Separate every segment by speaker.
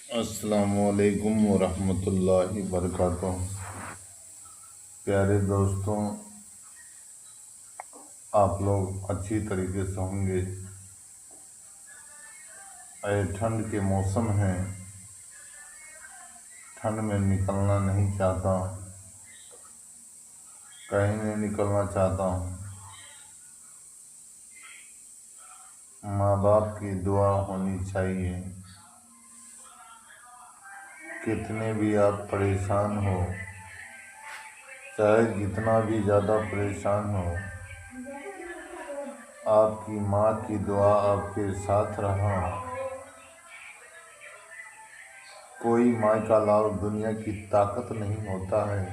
Speaker 1: अस्सलामुअलैकुम वरहमतुल्लाहि वबरकातुहू। प्यारे दोस्तों, आप लोग अच्छी तरीके से होंगे। ठंड के मौसम है, ठंड में निकलना नहीं चाहता, कहीं नहीं निकलना चाहता हूँ। माँ बाप की दुआ होनी चाहिए। कितने भी आप परेशान हो, चाहे जितना भी ज़्यादा परेशान हो, आपकी माँ की दुआ आपके साथ रहा। कोई माँ का लाल दुनिया की ताकत नहीं होता है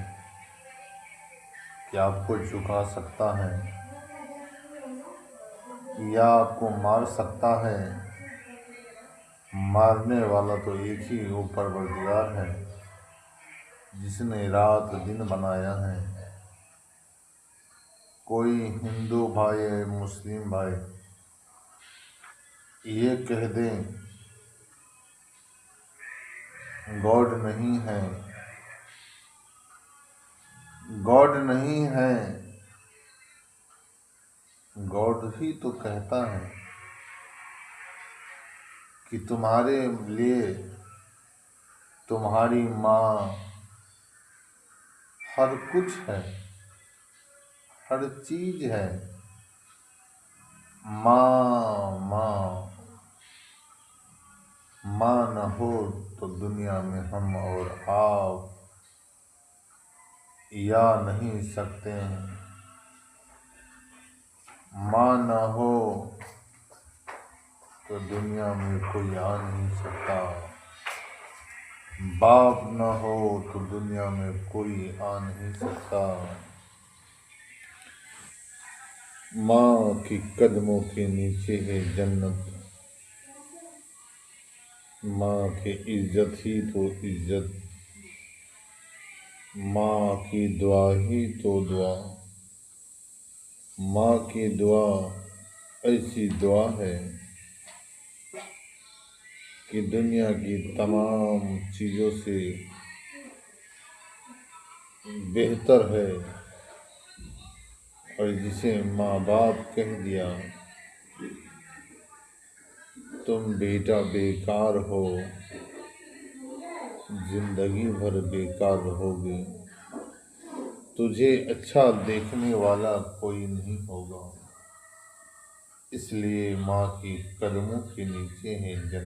Speaker 1: कि आपको झुका सकता है या आपको मार सकता है। मारने वाला तो एक ही ऊपर परवरदिगार है, जिसने रात दिन बनाया है। कोई हिंदू भाई मुस्लिम भाई ये कह दें गॉड नहीं है, गॉड नहीं है, गॉड ही तो कहता है कि तुम्हारे लिए तुम्हारी माँ हर कुछ है, हर चीज है। माँ माँ माँ न हो तो दुनिया में हम और आप या नहीं सकते हैं। माँ न हो तो दुनिया में कोई आ नहीं सकता, बाप न हो तो दुनिया में कोई आ नहीं सकता। माँ के कदमों के नीचे है जन्नत, माँ की इज्जत ही तो इज्जत, माँ की दुआ ही तो दुआ। माँ की दुआ ऐसी दुआ है कि दुनिया की तमाम चीज़ों से बेहतर है। और जिसे माँ बाप कह दिया, तुम बेटा बेकार हो, जिंदगी भर बेकार रहोगे, तुझे अच्छा देखने वाला कोई नहीं होगा। इसलिए माँ की कदमों के नीचे है जन्नत।